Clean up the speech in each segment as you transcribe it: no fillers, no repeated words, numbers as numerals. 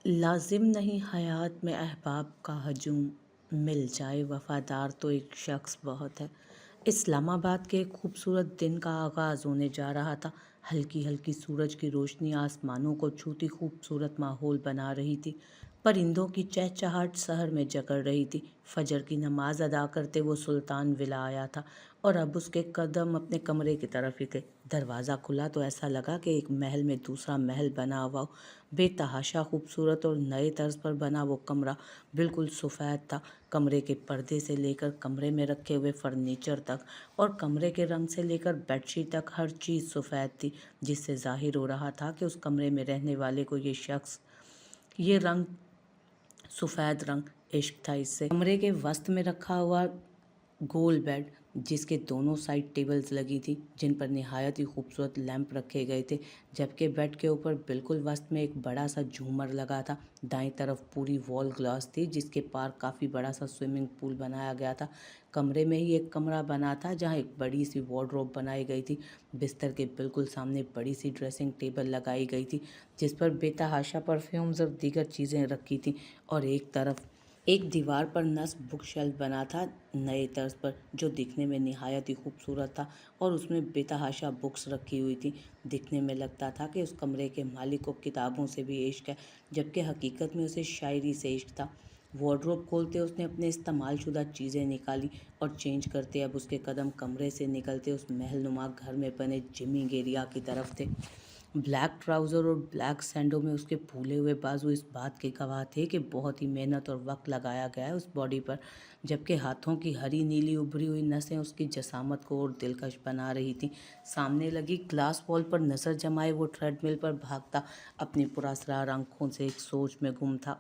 لازم نہیں حیات میں احباب کا ہجوم، مل جائے وفادار تو ایک شخص بہت ہے۔ اسلام آباد کے ایک خوبصورت دن کا آغاز ہونے جا رہا تھا۔ ہلکی ہلکی سورج کی روشنی آسمانوں کو چھوتی خوبصورت ماحول بنا رہی تھی۔ پرندوں کی چہچہاہٹ شہر میں جگڑ رہی تھی۔ فجر کی نماز ادا کرتے وہ سلطان ولا آیا تھا اور اب اس کے قدم اپنے کمرے کی طرف ہی تھے۔ دروازہ کھلا تو ایسا لگا کہ ایک محل میں دوسرا محل بنا ہوا ہو۔ بے تحاشا خوبصورت اور نئے طرز پر بنا وہ کمرہ بالکل سفید تھا۔ کمرے کے پردے سے لے کر کمرے میں رکھے ہوئے فرنیچر تک اور کمرے کے رنگ سے لے کر بیڈ شیٹ تک ہر چیز سفید تھی، جس سے ظاہر ہو رہا تھا کہ اس کمرے میں رہنے والے کو یہ رنگ سفید رنگ عشق تھا۔ اس سے کمرے کے وسط میں رکھا ہوا گول بیڈ، جس کے دونوں سائڈ ٹیبلز لگی تھی جن پر نہایت ہی خوبصورت لیمپ رکھے گئے تھے، جبکہ بیڈ کے اوپر بالکل وسط میں ایک بڑا سا جھومر لگا تھا۔ دائیں طرف پوری وال گلاس تھی جس کے پار کافی بڑا سا سوئمنگ پول بنایا گیا تھا۔ کمرے میں ہی ایک کمرہ بنا تھا جہاں ایک بڑی سی وارڈروب بنائی گئی تھی۔ بستر کے بالکل سامنے بڑی سی ڈریسنگ ٹیبل لگائی گئی تھی جس پر بے تحاشا پرفیومز اور دیگر چیزیں رکھی تھیں، اور ایک دیوار پر نصب بک شیلف بنا تھا نئے طرز پر، جو دکھنے میں نہایت ہی خوبصورت تھا اور اس میں بے تحاشا بکس رکھی ہوئی تھی۔ دکھنے میں لگتا تھا کہ اس کمرے کے مالک کو کتابوں سے بھی عشق ہے، جبکہ حقیقت میں اسے شاعری سے عشق تھا۔ وارڈروب کھولتے اس نے اپنے استعمال شدہ چیزیں نکالی اور چینج کرتے اب اس کے قدم کمرے سے نکلتے اس محل نما گھر میں بنے جمنگ ایریا کی طرف تھے۔ بلیک ٹراؤزر اور بلیک سینڈو میں اس کے پھولے ہوئے بازو اس بات کے گواہ تھے کہ بہت ہی محنت اور وقت لگایا گیا ہے اس باڈی پر، جبکہ ہاتھوں کی ہری نیلی ابھری ہوئی نسیں اس کی جسامت کو اور دلکش بنا رہی تھیں۔ سامنے لگی گلاس وال پر نظر جمائے وہ ٹریڈ مل پر بھاگتا اپنی پراسرار آنکھوں سے ایک سوچ میں گم تھا۔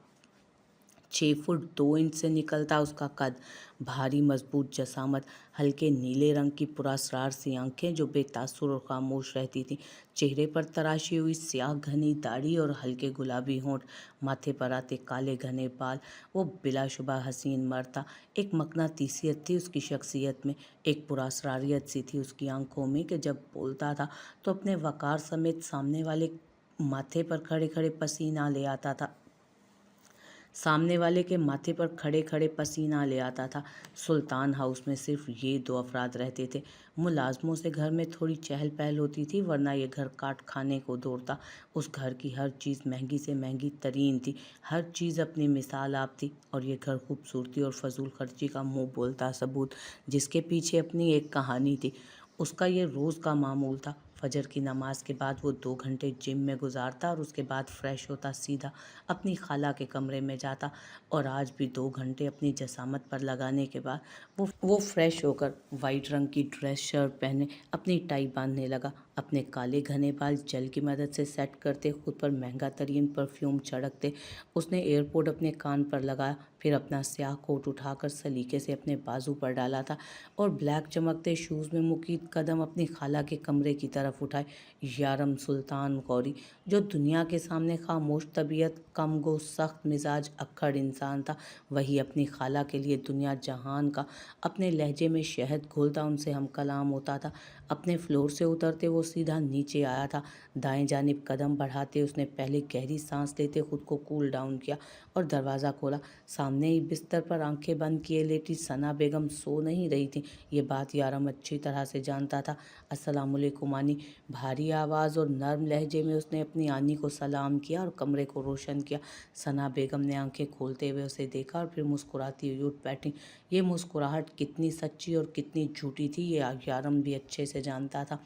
6 فٹ 2 انچ سے نکلتا اس کا قد، بھاری مضبوط جسامت، ہلکے نیلے رنگ کی پراسرار سی آنکھیں جو بے تاثر اور خاموش رہتی تھیں، چہرے پر تراشی ہوئی سیاہ گھنی داڑھی اور ہلکے گلابی ہونٹ، ماتھے پر آتے کالے گھنے بال۔ وہ بلا شبہ حسین مرد تھا۔ ایک مقناطیسیت تھی اس کی شخصیت میں، ایک پراسراریت سی تھی اس کی آنکھوں میں کہ جب بولتا تھا تو اپنے وقار سمیت سامنے والے ماتھے پر کھڑے کھڑے پسینہ لے آتا تھا۔ سلطان ہاؤس میں صرف یہ 2 افراد رہتے تھے۔ ملازموں سے گھر میں تھوڑی چہل پہل ہوتی تھی، ورنہ یہ گھر کاٹ کھانے کو دوڑتا۔ اس گھر کی ہر چیز مہنگی سے مہنگی ترین تھی، ہر چیز اپنی مثال آپ تھی، اور یہ گھر خوبصورتی اور فضول خرچی کا منہ بولتا ثبوت، جس کے پیچھے اپنی ایک کہانی تھی۔ اس کا یہ روز کا معمول تھا۔ فجر کی نماز کے بعد وہ 2 گھنٹے جم میں گزارتا اور اس کے بعد فریش ہوتا سیدھا اپنی خالہ کے کمرے میں جاتا، اور آج بھی 2 گھنٹے اپنی جسامت پر لگانے کے بعد وہ فریش ہو کر وائٹ رنگ کی ڈریس شرٹ پہنے اپنی ٹائی باندھنے لگا، اپنے کالے گھنے بال جل کی مدد سے سیٹ کرتے، خود پر مہنگا ترین پرفیوم چھڑکتے۔ اس نے ایئرپورٹ اپنے کان پر لگایا، پھر اپنا سیاہ کوٹ اٹھا کر سلیقے سے اپنے بازو پر ڈالا تھا اور بلیک چمکتے شوز میں مقید قدم اپنی خالہ کے کمرے کی طرف اٹھائے۔ یارم سلطان غوری، جو دنیا کے سامنے خاموش طبیعت، کم گو، سخت مزاج، اکھڑ انسان تھا، وہی اپنی خالہ کے لیے دنیا جہان کا اپنے لہجے میں شہد گھولتا ان سے ہم کلام ہوتا تھا۔ اپنے فلور سے اترتے وہ سیدھا نیچے آیا تھا۔ دائیں جانب قدم بڑھاتے اس نے پہلے گہری سانس لیتے خود کو کول ڈاؤن کیا اور دروازہ کھولا۔ سامنے ہی بستر پر آنکھیں بند کیے لیٹی ثنا بیگم سو نہیں رہی تھیں، یہ بات یارم اچھی طرح سے جانتا تھا۔ السلام علیکم آنی، بھاری آواز اور نرم لہجے میں اس نے اپنی آنی کو سلام کیا اور کمرے کو روشن کیا۔ ثنا بیگم نے آنکھیں کھولتے ہوئے اسے دیکھا اور پھر مسکراتی ہوئی اٹھ بیٹھی۔ یہ مسکراہٹ کتنی سچی اور کتنی جھوٹی تھی یہ یارم بھی اچھے سے جانتا تھا۔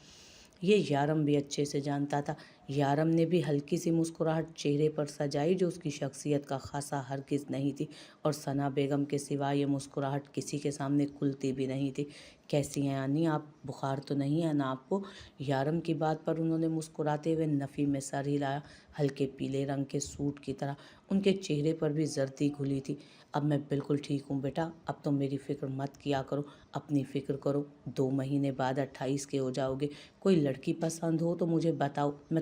یارم نے بھی ہلکی سی مسکراہٹ چہرے پر سجائی جو اس کی شخصیت کا خاصا ہرگز نہیں تھی، اور ثنا بیگم کے سوا یہ مسکراہٹ کسی کے سامنے کھلتی بھی نہیں تھی۔ کیسی ہیں آنی، آپ؟ بخار تو نہیں ہے نا آپ کو؟ یارم کی بات پر انہوں نے مسکراتے ہوئے نفی میں سر ہلایا، ہلکے پیلے رنگ کے سوٹ کی طرح ان کے چہرے پر بھی زردی گھلی تھی۔ اب میں بالکل ٹھیک ہوں بیٹا، اب تو میری فکر مت کیا کرو، اپنی فکر کرو۔ 2 مہینے بعد 28 کے ہو جاؤ گے۔ کوئی لڑکی پسند ہو تو مجھے بتاؤ، میں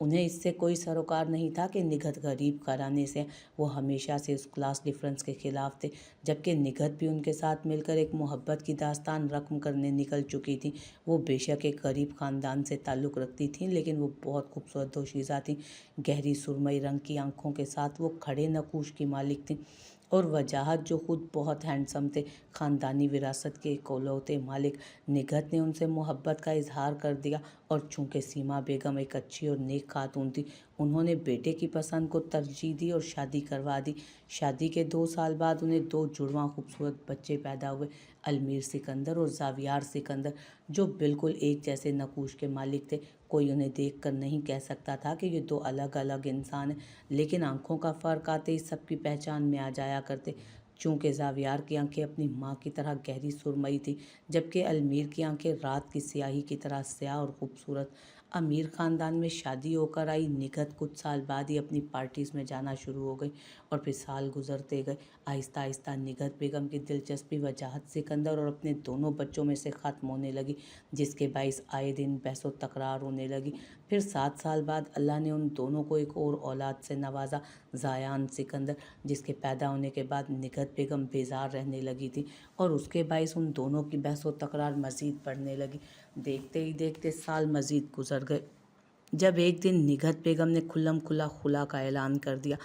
انہیں اس سے کوئی سروکار نہیں تھا کہ نگہت غریب گھرانے سے، وہ ہمیشہ سے اس کلاس ڈفرنس کے خلاف تھے، جبکہ نگہت بھی ان کے ساتھ مل کر ایک محبت کی داستان رقم کرنے نکل چکی تھیں۔ وہ بے شک ایک غریب خاندان سے تعلق رکھتی تھیں، لیکن وہ بہت خوبصورت دوشیزہ تھیں۔ گہری سرمئی رنگ کی آنکھوں کے ساتھ وہ کھڑے نقوش کی مالک تھیں، اور وجاہت جو خود بہت ہینڈسم تھے، خاندانی وراثت کے اکلوتے مالک۔ نگہت نے ان سے محبت کا اظہار کر دیا، اور چونکہ سیما بیگم ایک اچھی اور نیک خاتون تھی، انہوں نے بیٹے کی پسند کو ترجیح دی اور شادی کروا دی۔ شادی کے 2 سال بعد انہیں 2 جڑواں خوبصورت بچے پیدا ہوئے، المیر سکندر اور زاویار سکندر، جو بالکل ایک جیسے نقوش کے مالک تھے۔ کوئی انہیں دیکھ کر نہیں کہہ سکتا تھا کہ یہ 2 الگ الگ انسان ہیں، لیکن آنکھوں کا فرق آتے ہی سب کی پہچان میں آ جایا کرتے۔ چونکہ زاویار کی آنکھیں اپنی ماں کی طرح گہری سرمئی تھیں، جبکہ المیر کی آنکھیں رات کی سیاہی کی طرح سیاہ اور خوبصورت۔ امیر خاندان میں شادی ہو کر آئی نگہت کچھ سال بعد ہی اپنی پارٹیز میں جانا شروع ہو گئی، اور پھر سال گزرتے گئے۔ آہستہ آہستہ نگہت بیگم کی دلچسپی وجاہت سکندر اور اپنے دونوں بچوں میں سے ختم ہونے لگی، جس کے باعث آئے دن بحث و تکرار ہونے لگی۔ پھر 7 سال بعد اللہ نے ان دونوں کو ایک اور اولاد سے نوازا، زایان سکندر، جس کے پیدا ہونے کے بعد نگہت بیگم بیزار رہنے لگی تھی، اور اس کے باعث ان دونوں کی بحث و تکرار مزید بڑھنے لگی۔ دیکھتے ہی دیکھتے سال مزید گزر گئے، جب ایک دن نگہت بیگم نے کھلم کھلا خلا کا اعلان کر دیا،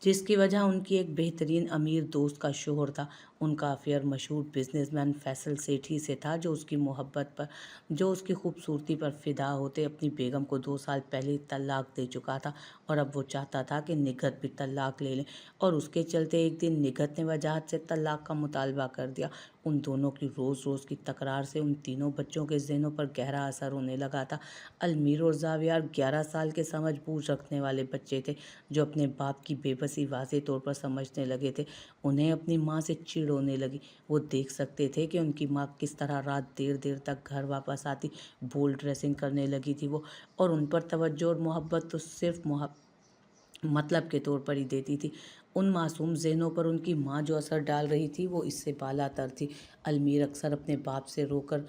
جس کی وجہ ان کی ایک بہترین امیر دوست کا شوہر تھا۔ ان کا افیئر مشہور بزنس مین فیصل سیٹھی سے تھا، جو اس کی محبت پر، جو اس کی خوبصورتی پر فدا ہوتے اپنی بیگم کو 2 سال پہلے طلاق دے چکا تھا، اور اب وہ چاہتا تھا کہ نگہت بھی طلاق لے لیں، اور اس کے چلتے ایک دن نگہت نے وجاہت سے طلاق کا مطالبہ کر دیا۔ ان دونوں کی روز روز کی تکرار سے ان تینوں بچوں کے ذہنوں پر گہرا اثر ہونے لگا تھا۔ المیر اور زاویار 11 سال کے سمجھ بوجھ رکھنے والے بچے تھے، جو اپنے باپ کی بے بسی واضح طور پر سمجھنے لگے تھے۔ انہیں اپنی ماں سے چڑ ہونے لگی۔ وہ دیکھ سکتے تھے کہ ان کی ماں کس طرح رات دیر دیر تک گھر واپس آتی، بولڈ ڈریسنگ کرنے لگی تھی وہ، اور ان پر توجہ اور محبت تو صرف مطلب کے طور پر ہی دیتی تھی۔ ان معصوم ذہنوں پر ان کی ماں جو اثر ڈال رہی تھی، وہ اس سے بالا تر تھی۔ المیر اکثر اپنے باپ سے رو کر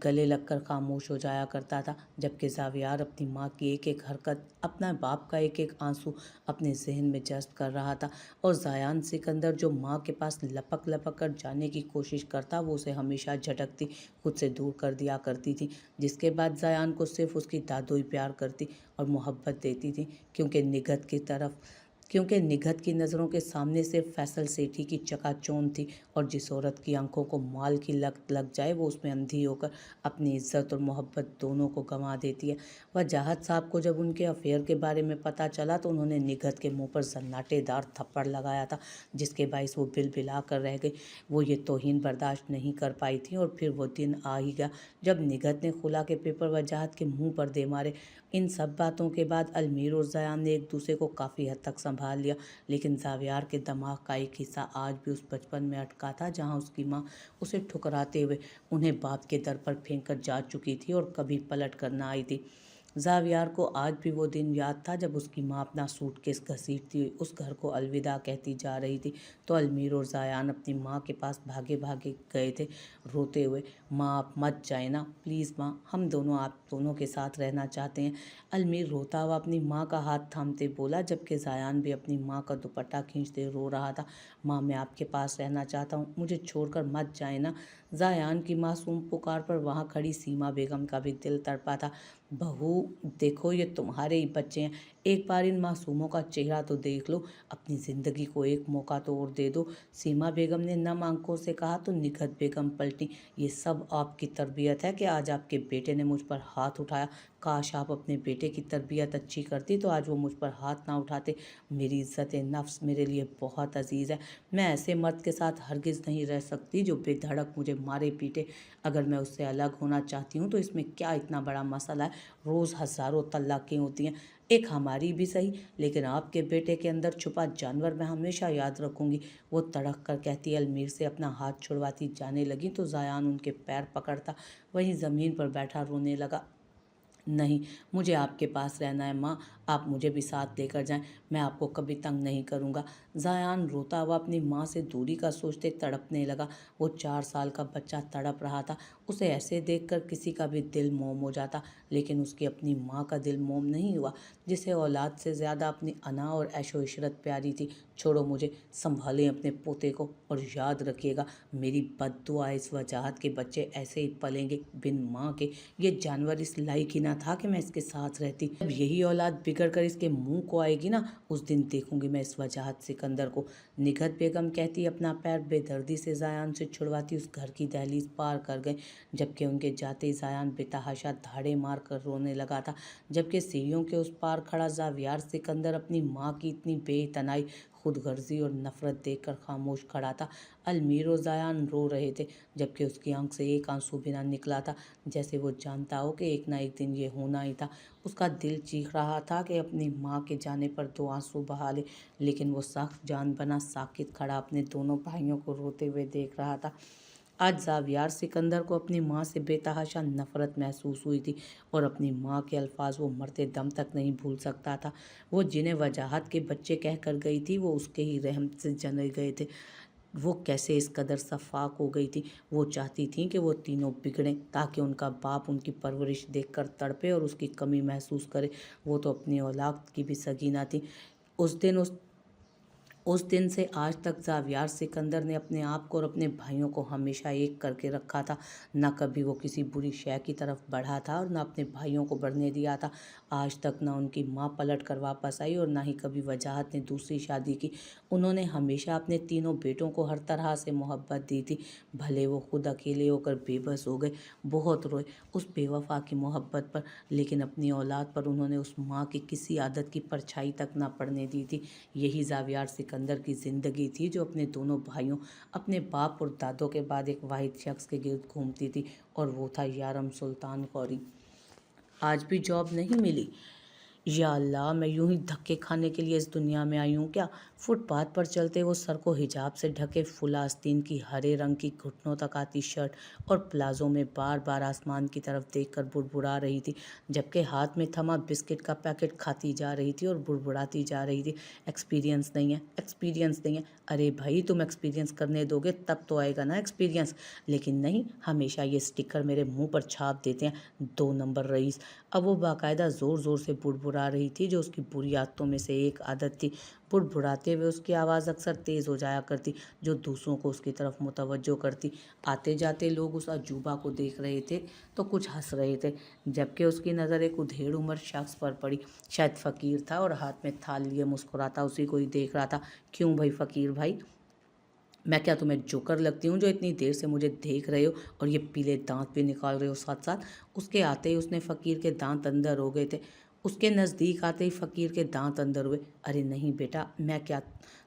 گلے لگ کر خاموش ہو جایا کرتا تھا، جبکہ زاویار اپنی ماں کی ایک ایک حرکت، اپنا باپ کا ایک ایک آنسو اپنے ذہن میں جذب کر رہا تھا، اور زایان سکندر جو ماں کے پاس لپک لپک کر جانے کی کوشش کرتا، وہ اسے ہمیشہ جھٹکتی، خود سے دور کر دیا کرتی تھی، جس کے بعد زایان کو صرف اس کی دادوئی پیار کرتی اور محبت دیتی تھی، کیونکہ نگہت کی نظروں کے سامنے صرف فیصل سیٹھی کی چکا چوندھ تھی، اور جس عورت کی آنکھوں کو مال کی لت لگ جائے، وہ اس میں اندھی ہو کر اپنی عزت اور محبت دونوں کو گنوا دیتی ہے۔ وجاہت صاحب کو جب ان کے افیئر کے بارے میں پتہ چلا، تو انہوں نے نگہت کے منہ پر زناٹے دار تھپڑ لگایا تھا، جس کے باعث وہ بل بلا کر رہ گئی۔ وہ یہ توہین برداشت نہیں کر پائی تھیں، اور پھر وہ دن آ ہی گیا جب نگہت نے خلا کے پیپر وجاہت کے منہ پر دے مارے۔ ان سب باتوں کے بعد المیر اور زایان نے ایک دوسرے کو کافی حد تک سنبھال لیا، لیکن زاویار کے دماغ کا ایک حصہ آج بھی اس بچپن میں اٹکا تھا جہاں اس کی ماں اسے ٹھکراتے ہوئے انہیں باپ کے در پر پھینک کر جا چکی تھی اور کبھی پلٹ کر نہ آئی تھی۔ زاویار کو آج بھی وہ دن یاد تھا جب اس کی ماں اپنا سوٹ کیس گھسیٹتی ہوئی اس گھر کو الوداع کہتی جا رہی تھی، تو المیر اور زایان اپنی ماں کے پاس بھاگے بھاگے گئے تھے، روتے ہوئے، "ماں آپ مت جائیں نا، پلیز ماں، ہم دونوں آپ دونوں کے ساتھ رہنا چاہتے ہیں"۔ المیر روتا ہوا اپنی ماں کا ہاتھ تھامتے بولا، جبکہ زایان بھی اپنی ماں کا دوپٹہ کھینچتے رو رہا تھا، "ماں میں آپ کے پاس رہنا چاہتا ہوں، مجھے چھوڑ کر مت جائیں نا"۔ زایان کی معصوم پکار پر وہاں کھڑی سیما بیگم کا بھی دل تڑپا تھا۔ "بہو دیکھو، یہ تمہارے ہی بچے ہیں، ایک بار ان معصوموں کا چہرہ تو دیکھ لو، اپنی زندگی کو ایک موقع تو اور دے دو"۔ سیما بیگم نے نم آنکھوں سے کہا، تو نگہت بیگم پلٹی، "یہ سب آپ کی تربیت ہے کہ آج آپ کے بیٹے نے مجھ پر ہاتھ اٹھایا، کاش آپ اپنے بیٹے کی تربیت اچھی کرتی تو آج وہ مجھ پر ہاتھ نہ اٹھاتے۔ میری عزت نفس میرے لیے بہت عزیز ہے، میں ایسے مرد کے ساتھ ہرگز نہیں رہ سکتی جو بے دھڑک مجھے مارے پیٹے، اگر میں اس سے الگ ہونا چاہتی ہوں تو اس میں کیا اتنا بڑا مسئلہ ہے، روز ہزاروں طلاقیں ہوتی ہیں، ایک ہماری بھی صحیح، لیکن آپ کے بیٹے کے اندر چھپا جانور میں ہمیشہ یاد رکھوں گی"۔ وہ تڑک کر کہتی المیر سے اپنا ہاتھ چھڑواتی جانے لگی، تو زایان ان کے پیر پکڑتا وہیں زمین پر بیٹھا رونے لگا، "نہیں، مجھے آپ کے پاس رہنا ہے ماں، آپ مجھے بھی ساتھ لے کر جائیں، میں آپ کو کبھی تنگ نہیں کروں گا۔ زایان روتا ہوا اپنی ماں سے دوری کا سوچتے تڑپنے لگا۔ وہ 4 سال کا بچہ تڑپ رہا تھا، اسے ایسے دیکھ کر کسی کا بھی دل موم ہو جاتا، لیکن اس کی اپنی ماں کا دل موم نہیں ہوا، جسے اولاد سے زیادہ اپنی انا اور عیش و عشرت پیاری تھی۔ چھوڑو مجھے، سنبھالیں اپنے پوتے کو، اور یاد رکھیے گا میری بد دعا اس وجاہت کے بچے ایسے ہی پلیں گے بن ماں کے۔ یہ جانور اس لائق ہی نہ تھا کہ میں اس کے ساتھ رہتی۔ جب یہی اولاد بگڑ کر اس کے منہ کو آئے گی نا، اس دن دیکھوں گی میں اس وجاہت سکندر کو۔ نگہت بیگم کہتی اپنا پیر بے دردی سے زایان سے چھڑواتی اس گھر کی دہلیز پار کر گئے، جبکہ ان کے جاتے ہی زایان بے تحاشا دھاڑے مار کر رونے لگا تھا، جبکہ سیڑھیوں کے اس پار کھڑا زاویار سکندر اپنی ماں کی اتنی بے اعتنائی، خود غرضی اور نفرت دیکھ کر خاموش کھڑا تھا۔ المیر و زایان رو رہے تھے، جبکہ اس کی آنکھ سے ایک آنسو بھی نہ نکلا تھا، جیسے وہ جانتا ہو کہ ایک نہ ایک دن یہ ہونا ہی تھا۔ اس کا دل چیخ رہا تھا کہ اپنی ماں کے جانے پر 2 آنسو بہا لے، لیکن وہ سخت جان بنا ساکت کھڑا اپنے دونوں بھائیوں کو روتے ہوئے دیکھ رہا تھا۔ آج زاویار سکندر کو اپنی ماں سے بے تحاشا نفرت محسوس ہوئی تھی، اور اپنی ماں کے الفاظ وہ مرتے دم تک نہیں بھول سکتا تھا۔ وہ جنہیں وجاہت کے بچے کہہ کر گئی تھی، وہ اس کے ہی رحم سے جنے گئے تھے۔ وہ کیسے اس قدر شفاق ہو گئی تھی؟ وہ چاہتی تھیں کہ وہ تینوں بگڑیں تاکہ ان کا باپ ان کی پرورش دیکھ کر تڑپے اور اس کی کمی محسوس کرے۔ وہ تو اپنی اولاد کی بھی سگی نہ تھی۔ اس دن سے آج تک زاویار سکندر نے اپنے آپ کو اور اپنے بھائیوں کو ہمیشہ ایک کر کے رکھا تھا۔ نہ کبھی وہ کسی بری شے کی طرف بڑھا تھا اور نہ اپنے بھائیوں کو بڑھنے دیا تھا۔ آج تک نہ ان کی ماں پلٹ کر واپس آئی اور نہ ہی کبھی وجاہت نے دوسری شادی کی۔ انہوں نے ہمیشہ اپنے تینوں بیٹوں کو ہر طرح سے محبت دی تھی، بھلے وہ خود اکیلے ہو کر بے بس ہو گئے، بہت روئے اس بے وفا کی محبت پر، لیکن اپنی اولاد پر انہوں نے اس ماں کی کسی عادت کی پرچھائی تک نہ پڑنے دی تھی۔ یہی زاویار سکندر کی زندگی تھی، جو اپنے دونوں بھائیوں، اپنے باپ اور دادوں کے بعد ایک واحد شخص کے گرد گھومتی تھی، اور وہ تھا یارم سلطان غوری۔ آج بھی جاب نہیں ملی؟ یا اللہ، میں یوں ہی دھکے کھانے کے لیے اس دنیا میں آئی ہوں کیا؟ فٹ پاتھ پر چلتے وہ سر کو حجاب سے ڈھکے فل آستین کی ہرے رنگ کی گھٹنوں تک آتی شرٹ اور پلازو میں بار بار آسمان کی طرف دیکھ کر بڑبڑا رہی تھی، جبکہ ہاتھ میں تھما بسکٹ کا پیکٹ کھاتی جا رہی تھی اور بڑبڑاتی جا رہی تھی، ایکسپیرینس نہیں ہے، ایکسپیرینس نہیں ہے۔ ارے بھائی، تم ایکسپیرینس کرنے دو گے تب تو آئے گا نا ایکسپیرینس، لیکن نہیں، ہمیشہ یہ سٹیکر میرے منہ پر چھاپ دیتے ہیں، 2 نمبر رئیس۔ اب وہ باقاعدہ زور زور سے بڑبڑا رہی تھی، جو اس کی بری عادتوں میں سے ایک عادت تھی۔ بڑبڑاتے ہوئے اس کی آواز اکثر تیز ہو جایا کرتی، جو دوسروں کو اس کی طرف متوجہ کرتی۔ آتے جاتے لوگ اس عجوبہ کو دیکھ رہے تھے تو کچھ ہنس رہے تھے، جبکہ اس کی نظر ایک ادھیڑ عمر شخص پر پڑی، شاید فقیر تھا، اور ہاتھ میں تھال لیے مسکراتا اسی کو ہی دیکھ رہا تھا۔ کیوں بھائی فقیر بھائی، میں کیا تمہیں جوکر لگتی ہوں جو اتنی دیر سے مجھے دیکھ رہے ہو اور یہ پیلے دانت بھی نکال رہے ہو ساتھ ساتھ؟ اس کے آتے ہی اس نے فقیر کے دانت اندر ہو گئے تھے، اس کے نزدیک آتے ہی فقیر کے دانت اندر ہوئے۔ ارے نہیں بیٹا، میں کیا،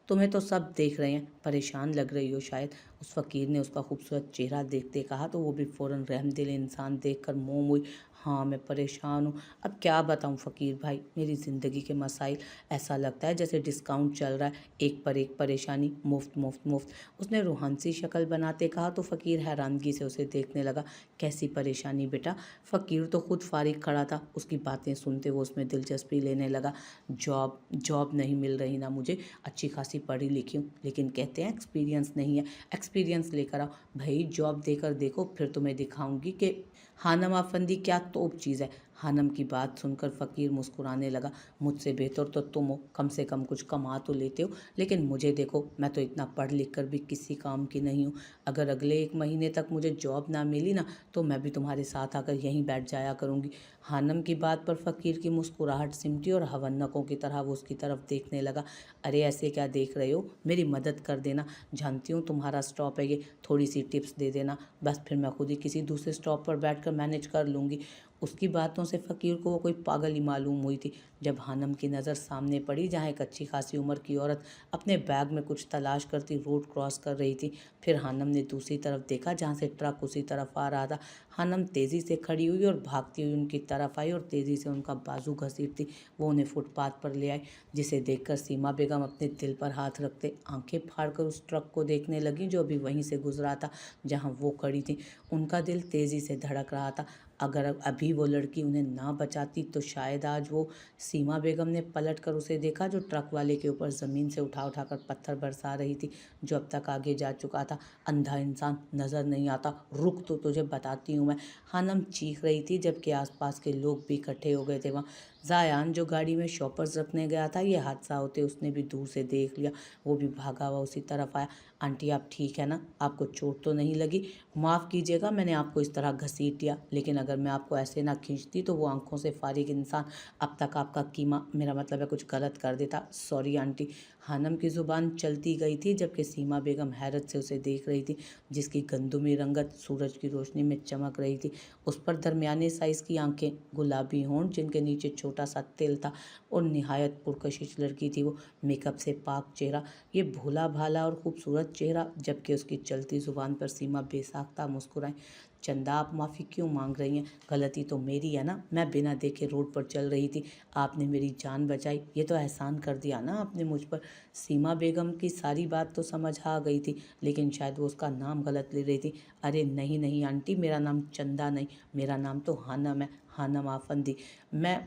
تمہیں تو سب دیکھ رہے ہیں، پریشان لگ رہی ہو شاید، اس فقیر نے اس کا خوبصورت چہرہ دیکھتے کہا، تو وہ بھی فوراً رحم دل انسان دیکھ کر موم ہوئی۔ ہاں میں پریشان ہوں، اب کیا بتاؤں فقیر بھائی، میری زندگی کے مسائل، ایسا لگتا ہے جیسے ڈسکاؤنٹ چل رہا ہے، ایک پر ایک پریشانی، مفت مفت مفت، اس نے روحان سی شکل بناتے کہا، تو فقیر حیرانگی سے اسے دیکھنے لگا۔ کیسی پریشانی بیٹا؟ فقیر تو خود فارغ کھڑا تھا، اس کی باتیں سنتے وہ اس میں دلچسپی لینے لگا۔ جاب نہیں مل رہی نا مجھے، اچھی خاصی پڑھی لکھی ہوں، لیکن کہتے ہیں ایکسپیرینس نہیں ہے، ایکسپیرینس لے کر آؤ بھائی، جاب دے کر دیکھو، پھر تمہیں دکھاؤں گی کہ خانم آفندی کیا توپ چیز ہے۔ خانم کی بات سن کر فقیر مسکرانے لگا۔ مجھ سے بہتر تو تم ہو، کم سے کم کچھ کما تو لیتے ہو، لیکن مجھے دیکھو، میں تو اتنا پڑھ لکھ کر بھی کسی کام کی نہیں ہوں۔ اگر اگلے 1 مہینے تک مجھے جاب نہ ملی نا، تو میں بھی تمہارے ساتھ آ کر یہیں بیٹھ جایا کروں گی۔ خانم کی بات پر فقیر کی مسکراہٹ سمٹی اور ہونکوں کی طرح وہ اس کی طرف دیکھنے لگا۔ ارے ایسے کیا دیکھ رہے ہو، میری مدد کر دینا، جانتی ہوں تمہارا سٹاپ ہے یہ، تھوڑی سی ٹپس دے دینا، بس پھر میں خود ہی کسی دوسرے سٹاپ پر بیٹھ کر مینیج کر لوں گی۔ اس کی باتوں سے فقیر کو وہ کوئی پاگل ہی معلوم ہوئی تھی۔ جب خانم کی نظر سامنے پڑی، جہاں ایک اچھی خاصی عمر کی عورت اپنے بیگ میں کچھ تلاش کرتی روڈ کراس کر رہی تھی، پھر خانم نے دوسری طرف دیکھا جہاں سے ٹرک اسی طرف آ رہا تھا۔ خانم تیزی سے کھڑی ہوئی اور بھاگتی ہوئی ان کی طرف آئی اور تیزی سے ان کا بازو گھسیٹتی وہ انہیں فٹ پاتھ پر لے آئی، جسے دیکھ کر سیما بیگم اپنے دل پر ہاتھ رکھتے آنکھیں پھاڑ کر اس ٹرک کو دیکھنے لگیں جو ابھی وہیں سے گزرا تھا جہاں وہ کھڑی تھیں۔ ان کا دل تیزی سے دھڑک رہا تھا۔ اگر ابھی وہ لڑکی انہیں نہ بچاتی تو شاید آج وہ سیما بیگم نے پلٹ کر اسے دیکھا جو ٹرک والے کے اوپر زمین سے اٹھا اٹھا کر پتھر برسا رہی تھی، جو اب تک آگے جا چکا تھا۔ اندھا انسان نظر نہیں آتا، رک تو تجھے بتاتی ہوں میں، خانم چیخ رہی تھی، جبکہ آس پاس کے لوگ بھی اکٹھے ہو گئے تھے وہاں۔ زایان جو گاڑی میں شاپرز رکھنے گیا تھا، یہ حادثہ ہوتے اس نے بھی دور سے دیکھ لیا، وہ بھی بھاگا ہوا اسی طرف آیا۔ آنٹی آپ ٹھیک ہے نا؟ آپ کو چوٹ تو نہیں لگی؟ معاف کیجیے گا میں نے آپ کو اس طرح گھسیٹ لیا، لیکن اگر میں آپ کو ایسے نہ کھینچتی تو وہ آنکھوں سے فارغ انسان اب تک آپ کا قیمہ، میرا مطلب ہے کچھ غلط کر دیتا۔ Sorry aunty. خانم کی زبان چلتی گئی تھی، جبکہ سیما بیگم حیرت سے اسے دیکھ رہی تھی، جس کی گندمی رنگت سورج کی روشنی میں چمک رہی تھی۔ اس پر درمیانے سائز کی آنکھیں، گلابی ہونٹ جن کے نیچے چھوٹا سا تل تھا، اور نہایت پرکشش لڑکی تھی وہ، میک اپ سے پاک چہرہ، یہ بھولا بھالا اور خوبصورت چہرہ، جبکہ اس کی چلتی زبان پر سیما بے ساختہ مسکرائیں۔ چندا آپ معافی کیوں مانگ رہی ہیں؟ غلطی تو میری ہے نا، میں بنا دیکھے روڈ پر چل رہی تھی، آپ نے میری جان بچائی، یہ تو احسان کر دیا نا آپ نے مجھ پر۔ سیما بیگم کی ساری بات تو سمجھ آ گئی تھی، لیکن شاید وہ اس کا نام غلط لے رہی تھی۔ ارے نہیں نہیں آنٹی، میرا نام چندا نہیں، میرا نام تو خانم ہے، خانم آفندی۔ میں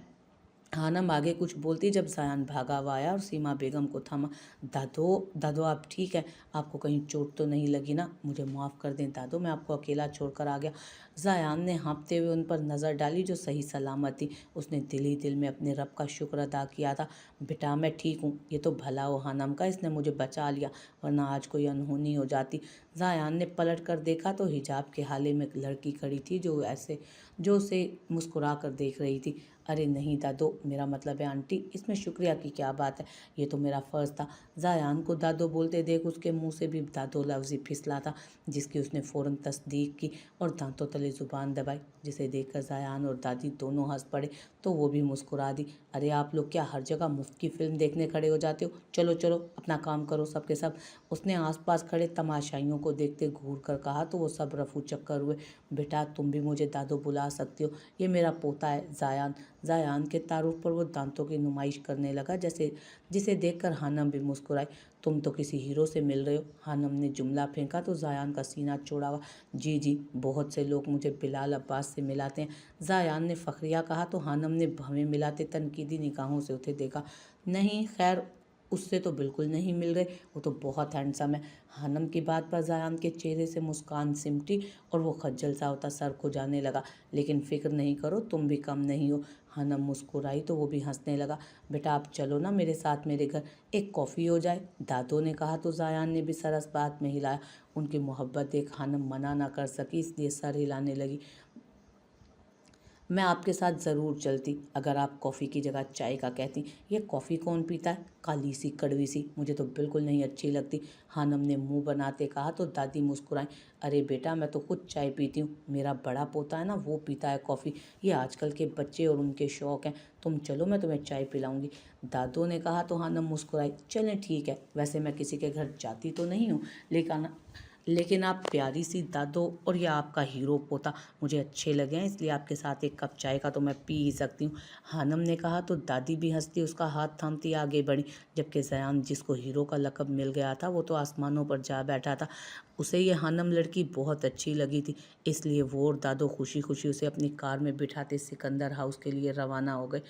خانم آگے کچھ بولتی جب زایان بھاگا ہوا آیا اور سیما بیگم کو تھاما۔ دادو دادو آپ ٹھیک ہے؟ آپ کو کہیں چوٹ تو نہیں لگی نا؟ مجھے معاف کر دیں دادو، میں آپ کو اکیلا چھوڑ کر آ گیا۔ زایان نے ہانپتے ہوئے ان پر نظر ڈالی جو صحیح سلامت تھی۔ اس نے دل ہی دل میں اپنے رب کا شکر ادا کیا تھا۔ بیٹا میں ٹھیک ہوں، یہ تو بھلا ہو خانم کا، اس نے مجھے بچا لیا، ورنہ آج کوئی انہونی ہو جاتی۔ زایان نے پلٹ کر دیکھا تو حجاب کے حالے میں ایک لڑکی کھڑی تھی جو اسے مسکرا کر دیکھ رہی تھی۔ ارے نہیں دادو، میرا مطلب ہے آنٹی، اس میں شکریہ کی کیا بات ہے، یہ تو میرا فرض تھا۔ زایان کو دادو بولتے دیکھ اس کے منہ سے بھی دادو لفظ ہی پھسلا تھا، جس کی اس نے فوراً تصدیق کی اور دانتوں تلے زبان دبائی، جسے دیکھ کر زایان اور دادی دونوں ہنس پڑے تو وہ بھی مسکرا دی۔ ارے آپ لوگ کیا ہر جگہ مفت کی فلم دیکھنے کھڑے ہو جاتے ہو؟ چلو چلو اپنا کام کرو سب کے سب۔ اس نے آس پاس کھڑے تماشائیوں کو دیکھتے گھور کر کہا تو وہ سب رفو چکر ہوئے۔ بیٹا تم بھی مجھے دادو بلا سکتی ہو، یہ میرا پوتا ہے زایان۔ زایان کے تعارف پر وہ دانتوں کی نمائش کرنے لگا، جسے دیکھ کر خانم بھی مسکرائی۔ تم تو کسی ہیرو سے مل رہے ہو، خانم نے جملہ پھینکا تو زایان کا سینہ چوڑا ہوا۔ جی جی، بہت سے لوگ مجھے بلال عباس سے ملاتے ہیں، زایان نے فخریہ کہا تو خانم نے بھویں ملاتے تنقیدی نگاہوں سے اسے دیکھا۔ نہیں خیر، اس سے تو بالکل نہیں مل رہے، وہ تو بہت ہینڈسم ہے۔ خانم کی بات پر زایان کے چہرے سے مسکان سمٹی اور وہ خجل سا ہوتا سر کو جانے لگا۔ لیکن فکر نہیں کرو، تم بھی کم نہیں ہو۔ خانم مسکرائی تو وہ بھی ہنسنے لگا۔ بیٹا آپ چلو نا میرے ساتھ میرے گھر، ایک کافی ہو جائے، دادو نے کہا تو زایان نے بھی سر اس بات میں ہلایا۔ ان کی محبت دیکھ خانم منع نہ کر سکی، اس لیے سر ہلانے لگی۔ میں آپ کے ساتھ ضرور چلتی اگر آپ کافی کی جگہ چائے کا کہتی۔ یہ کافی کون پیتا ہے؟ کالی سی کڑوی سی، مجھے تو بالکل نہیں اچھی لگتی، خانم نے منہ بناتے کہا تو دادی مسکرائیں۔ ارے بیٹا میں تو خود چائے پیتی ہوں، میرا بڑا پوتا ہے نا وہ پیتا ہے کافی، یہ آج کل کے بچے اور ان کے شوق ہیں، تم چلو میں تمہیں چائے پلاؤں گی، دادو نے کہا تو خانم مسکرائی۔ چلیں ٹھیک ہے، ویسے میں کسی کے گھر جاتی تو نہیں ہوں، لیکن آپ پیاری سی دادو اور یہ آپ کا ہیرو پوتا مجھے اچھے لگے ہیں، اس لیے آپ کے ساتھ ایک کپ چائے کا تو میں پی ہی سکتی ہوں، خانم نے کہا تو دادی بھی ہنستی اس کا ہاتھ تھامتی آگے بڑھی، جبکہ زایان جس کو ہیرو کا لقب مل گیا تھا وہ تو آسمانوں پر جا بیٹھا تھا۔ اسے یہ خانم لڑکی بہت اچھی لگی تھی، اس لیے وہ اور دادو خوشی خوشی اسے اپنی کار میں بٹھاتے سکندر ہاؤس کے لیے روانہ ہو گئے۔